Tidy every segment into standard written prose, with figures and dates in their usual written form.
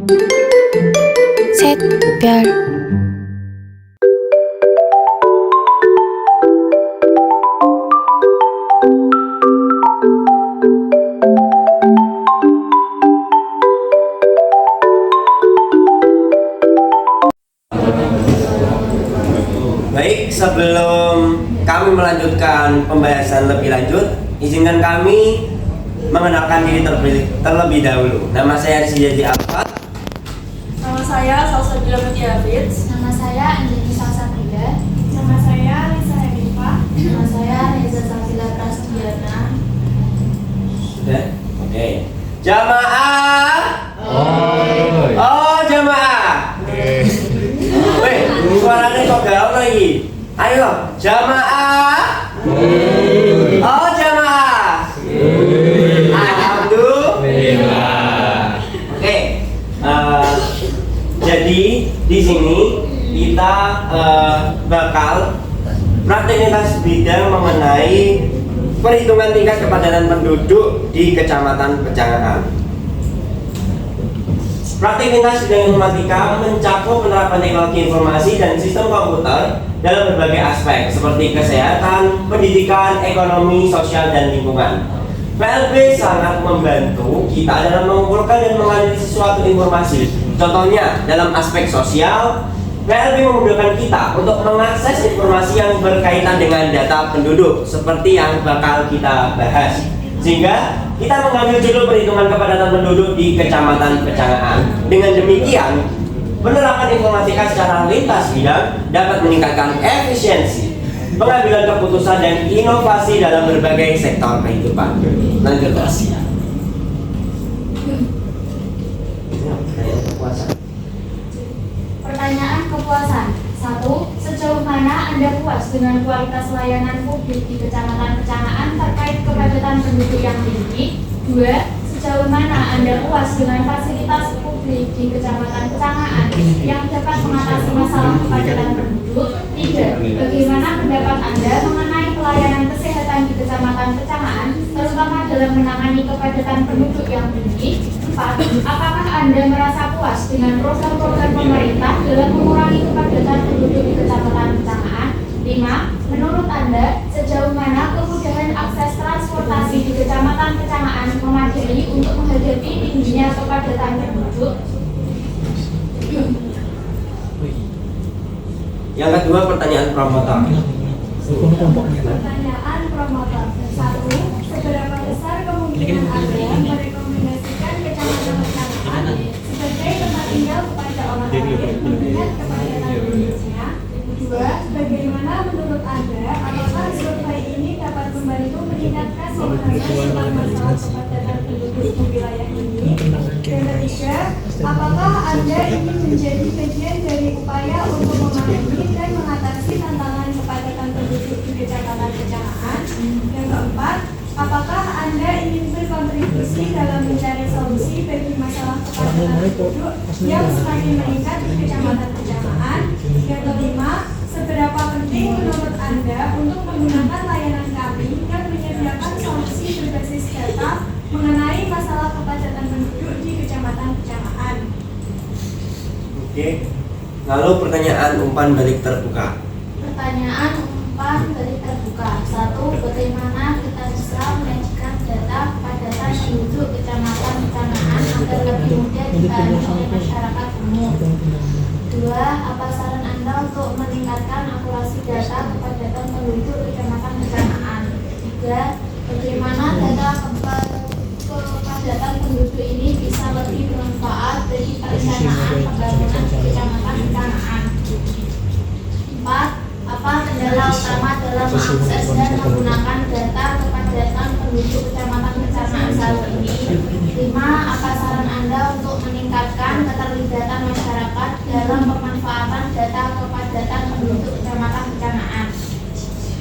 셋, 별. Baik, sebelum kami melanjutkan pembahasan lebih lanjut, izinkan kami mengenalkan diri terlebih dahulu. Nama saya Rizky Alfa. Nama saya Salsabila Mutiafiz. Nama saya Anjani Salsabila. Nama saya Lisa Hanifa. Nama saya Reza Sabila Prastiana. Sudah? Oke. Jamaah. Oh, jamaah. Weh, suaranya kok gaul lagi. Ayo, jamaah. Oh, jamaah. Alhamdulillah. Oke. Jadi di sini kita bakal prakteknitas bidang mengenai perhitungan tingkat kepadatan penduduk di Kecamatan Pecangaan. Prakteknitas bidang informatika mencakup penerapan teknologi informasi dan sistem komputer dalam berbagai aspek seperti kesehatan, pendidikan, ekonomi, sosial, dan lingkungan. PLB sangat membantu kita dalam mengumpulkan dan menganalisis suatu informasi. Contohnya, dalam aspek sosial, PLB memudahkan kita untuk mengakses informasi yang berkaitan dengan data penduduk seperti yang bakal kita bahas. Sehingga kita mengambil judul perhitungan kepadatan penduduk di Kecamatan Pecangaan. Dengan demikian, penerapan informatika secara lintas bidang dapat meningkatkan efisiensi pengambilan keputusan dan inovasi dalam berbagai sektor kehidupan. Lanjut, Mas. Pertanyaan kepuasan. 1. Sejauh mana Anda puas dengan kualitas layanan publik di Kecamatan Pecangaan terkait kepadatan penduduk yang tinggi? 2. Sejauh mana Anda puas dengan fasilitas publik di Kecamatan Pecangaan yang dapat mengatasi masalah kepadatan penduduk? 3. Bagaimana pendapat Anda mengenai pelayanan kesehatan di Kecamatan Pecangaan, terutama dalam menangani kepadatan penduduk yang tinggi? 4. Apakah Anda merasa puas dengan program-program pemerintah dalam mengurangi kepadatan penduduk di Kecamatan Pecangaan? 5. Menurut Anda, sejauh mana kemudahan akses transportasi di Kecamatan Pecangaan memadai untuk menghadapi tingginya kepadatan penduduk? Yang kedua, pertanyaan promotor. Pertanyaan promotor. 1. Seberapa besar kemungkinan Anda merekomendasikan Kecamatan Pecangaan sebagai tempat tinggal kepada orang lain mengingat kepadatan penduduknya? 2. Bagaimana menurut Anda, apakah survei ini dapat membantu meningkatkan pengetahuan masalah kepadatan penduduk di wilayah ini? Dan ketiga, apakah Anda ingin menjadi bagian dari upaya untuk memahami dan mengatasi tantangan kepadatan penduduk di Kecamatan Pecangaan? Yang keempat, apakah Anda ingin berkontribusi dalam mencari solusi bagi masalah kepadatan penduduk yang semakin meningkat di Kecamatan Pecangaan? Yang kelima, seberapa penting menurut Anda untuk menggunakan layanan kami yang menyediakan solusi berbasis data mengenai masalah kepadatan penduduk di Kecamatan Pecangaan? Oke. Lalu pertanyaan umpan balik terbuka. Pertanyaan umpan balik terbuka. 1. Bagaimana kita bisa menyajikan data kepadatan penduduk Kecamatan Pecangaan agar lebih mudah dipahami oleh masyarakat umum? 2. Apa saran Anda untuk meningkatkan akurasi data kepadatan penduduk Kecamatan Pecangaan? 3. Bagaimana data kepadatan penduduk ini bisa lebih bermanfaat bagi perencanaan pembangunan di Kecamatan Pecangaan? 4. Apa kendala utama dalam mengakses dan menggunakan data kepadatan penduduk Kecamatan Pecangaan saat ini? 5. Apa saran Anda untuk meningkatkan keterlibatan masyarakat dalam pemanfaatan data kepadatan penduduk Kecamatan Pecangaan?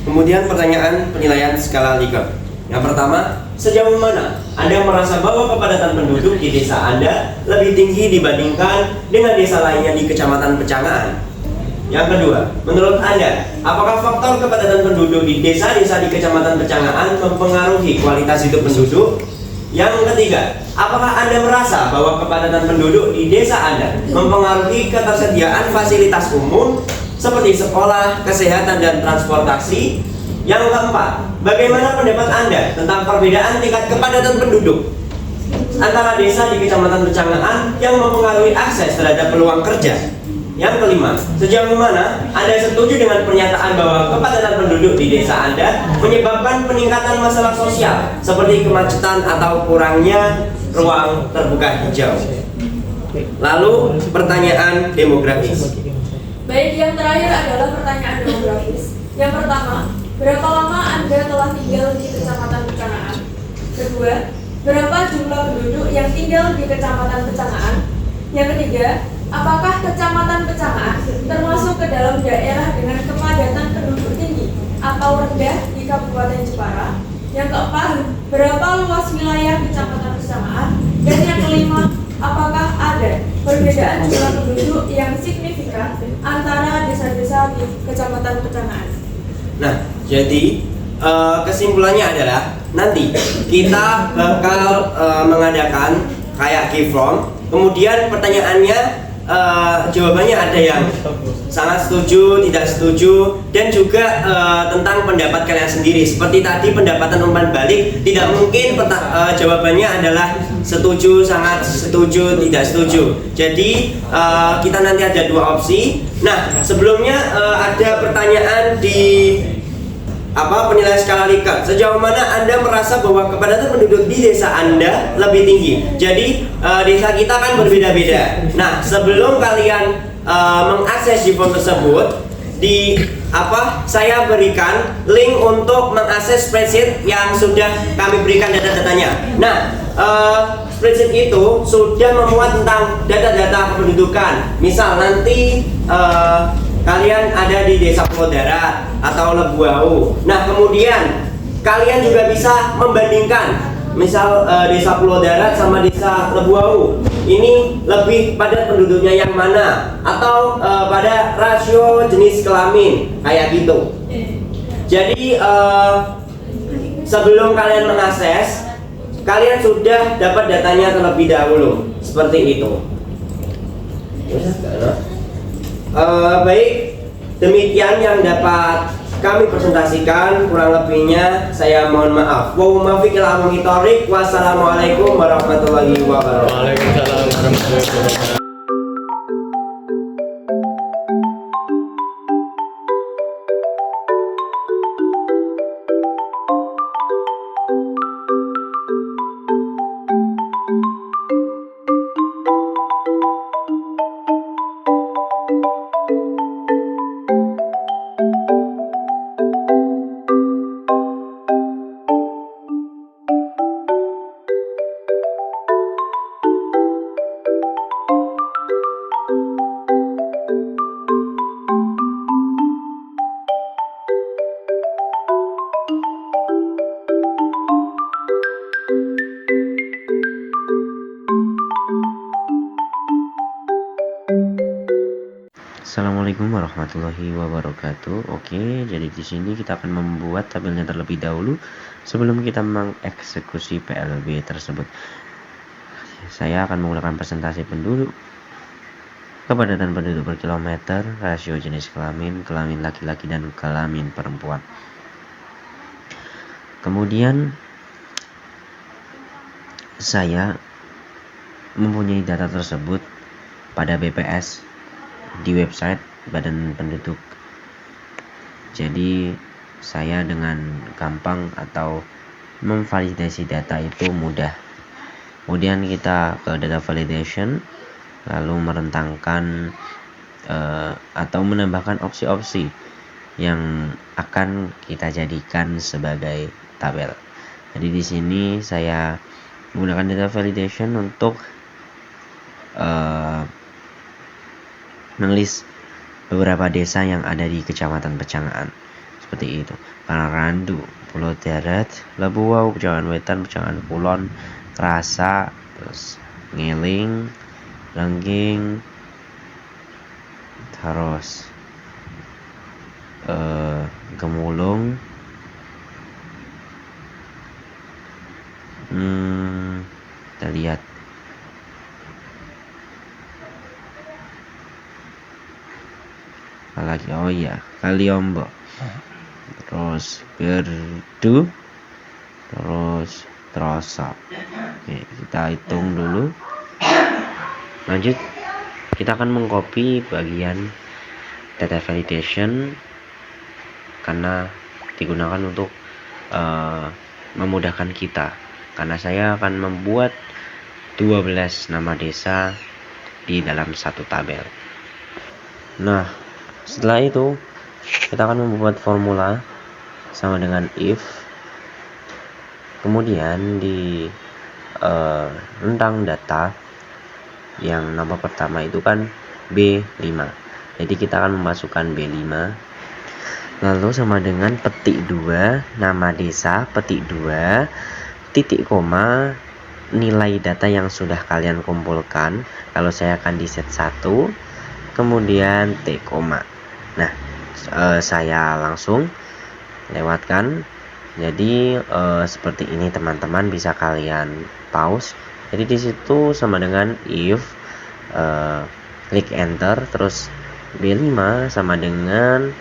Kemudian pertanyaan penilaian skala Likert. Yang pertama, sejauh mana Anda merasa bahwa kepadatan penduduk di desa Anda lebih tinggi dibandingkan dengan desa lainnya di Kecamatan Pecangaan? Yang kedua, menurut Anda, apakah faktor kepadatan penduduk di desa-desa di Kecamatan Pecangaan mempengaruhi kualitas hidup penduduk? Yang ketiga, apakah Anda merasa bahwa kepadatan penduduk di desa Anda mempengaruhi ketersediaan fasilitas umum seperti sekolah, kesehatan, dan transportasi? Yang keempat, bagaimana pendapat Anda tentang perbedaan tingkat kepadatan penduduk antara desa di Kecamatan Pecangaan yang mempengaruhi akses terhadap peluang kerja? Yang kelima, sejauh mana Anda setuju dengan pernyataan bahwa kepadatan penduduk di desa Anda menyebabkan peningkatan masalah sosial seperti kemacetan atau kurangnya ruang terbuka hijau? Lalu pertanyaan demografis. Baik, yang terakhir adalah pertanyaan demografis. Yang pertama, berapa lama Anda telah tinggal di Kecamatan Pecangaan? Kedua, berapa jumlah penduduk yang tinggal di Kecamatan Pecangaan? Yang ketiga, apakah Kecamatan Pecangaan termasuk ke dalam daerah dengan kepadatan penduduk tinggi atau rendah di Kabupaten Jepara? Yang keempat, berapa luas wilayah Kecamatan Pecangaan? Dan yang kelima, apakah ada perbedaan jumlah penduduk yang signifikan antara desa-desa di Kecamatan Pecangaan? Nah, jadi kesimpulannya adalah nanti kita bakal mengadakan kayak give from. Kemudian pertanyaannya, jawabannya ada yang sangat setuju, tidak setuju, dan juga tentang pendapat kalian sendiri. Seperti tadi pendapatan umpan balik, tidak mungkin jawabannya adalah setuju, sangat setuju, tidak setuju. Jadi kita nanti ada dua opsi. Nah, sebelumnya ada pertanyaan di penilaian skala Likert. Sejauh mana Anda merasa bahwa kepadatan penduduk di desa Anda lebih tinggi? Jadi desa kita kan berbeda-beda. Nah, sebelum kalian mengakses di form tersebut, saya berikan link untuk mengakses spreadsheet yang sudah kami berikan data-datanya. Nah, spreadsheet itu sudah memuat tentang data-data kependudukan. Misal nanti kalian ada di Desa Pulau Darat atau Lebuau. Nah, kemudian kalian juga bisa membandingkan, misal Desa Pulau Darat sama Desa Lebuau, ini lebih padat penduduknya yang mana, atau pada rasio jenis kelamin kayak gitu. Jadi sebelum kalian mengakses, kalian sudah dapat datanya terlebih dahulu, seperti itu. Baik, demikian yang dapat kami presentasikan. Kurang lebihnya saya mohon maaf. Wassalamualaikum warahmatullahi wabarakatuh. Waalaikumsalam warahmatullahi wabarakatuh. Assalamualaikum warahmatullahi wabarakatuh. Oke, jadi di sini kita akan membuat tabelnya terlebih dahulu sebelum kita mengeksekusi PLB tersebut. Saya akan menggunakan presentasi penduduk, kepadatan penduduk per kilometer, rasio jenis kelamin, kelamin laki-laki dan kelamin perempuan. Kemudian saya mempunyai data tersebut pada BPS di website Badan Penduduk. Jadi saya dengan gampang atau memvalidasi data itu mudah. Kemudian kita ke data validation, lalu merentangkan atau menambahkan opsi-opsi yang akan kita jadikan sebagai tabel. Jadi di sini saya menggunakan data validation untuk menulis beberapa desa yang ada di Kecamatan Pecangaan, seperti itu: Karangandu, Pulau Darat, Lebuau, Pecangaan Wetan, Pecangaan Kulon, Krasa, terus Ngeling, Lengging, terus Gemulung, Kita lihat. Apalagi, oh iya, Kaliombo, terus Berdu, terus Troso. Oke, kita hitung dulu. Lanjut, kita akan mengcopy bagian data validation karena digunakan untuk memudahkan kita, karena saya akan membuat 12 nama desa di dalam satu tabel. Nah, setelah itu kita akan membuat formula sama dengan if, kemudian di rentang data yang nama pertama itu kan B5, jadi kita akan memasukkan B5, lalu sama dengan petik 2 nama desa, petik 2 titik koma nilai data yang sudah kalian kumpulkan. Kalau saya akan di set 1, kemudian T koma. Nah, saya langsung lewatkan. Jadi seperti ini teman-teman, bisa kalian pause. Jadi di situ sama dengan if, klik enter, terus B5 sama dengan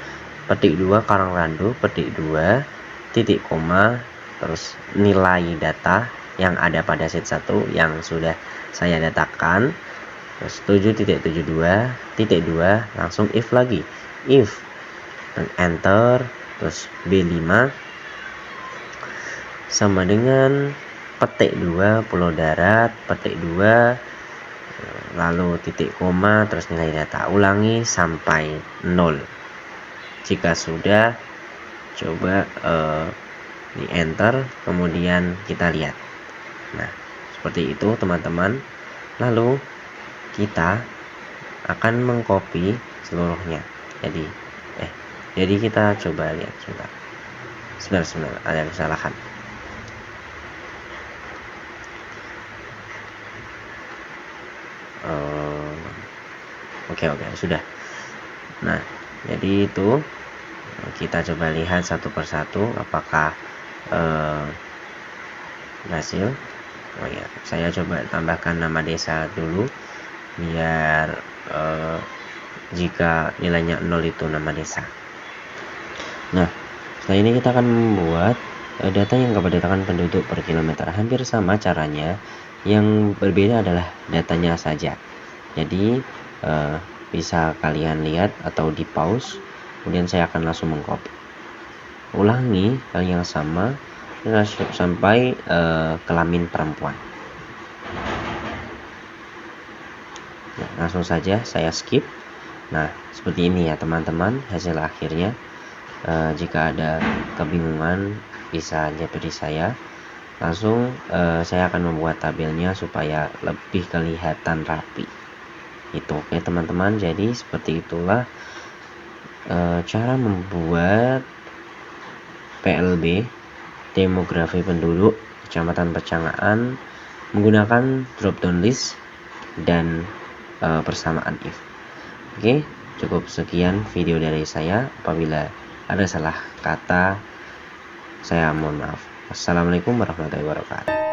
petik 2 Karang Randu, petik 2 titik koma, terus nilai data yang ada pada set 1 yang sudah saya datakan, terus 7.72.2, langsung if lagi, if, dan enter, terus B5 sama dengan petik 2 Pulau Darat, petik 2 lalu titik koma, terus nilai data, ulangi sampai 0. Jika sudah, coba di enter, kemudian kita lihat. Nah, seperti itu teman-teman. Lalu kita akan mengcopy seluruhnya. Jadi kita coba lihat sebentar, ada kesalahan. Oke, sudah. Nah, jadi itu kita coba lihat satu persatu apakah berhasil. Oh ya, saya coba tambahkan nama desa dulu biar jika nilainya 0 itu nama desa. Nah, setelah ini kita akan membuat data yang kepadatan penduduk per kilometer. Hampir sama caranya, yang berbeda adalah datanya saja. Jadi bisa kalian lihat atau di pause, kemudian saya akan langsung mengcopy. Ulangi hal yang sama sampai kelamin perempuan. Nah, langsung saja saya skip. Nah, seperti ini ya teman-teman hasil akhirnya. Jika ada kebingungan bisa lihat dari saya. Langsung saya akan membuat tabelnya supaya lebih kelihatan rapi. Itu oke teman-teman. Jadi seperti itulah cara membuat PLB, demografi penduduk Kecamatan Pecangaan, menggunakan drop down list dan persamaan if. Oke, cukup sekian video dari saya. Apabila ada salah kata, saya mohon maaf. Wassalamualaikum warahmatullahi wabarakatuh.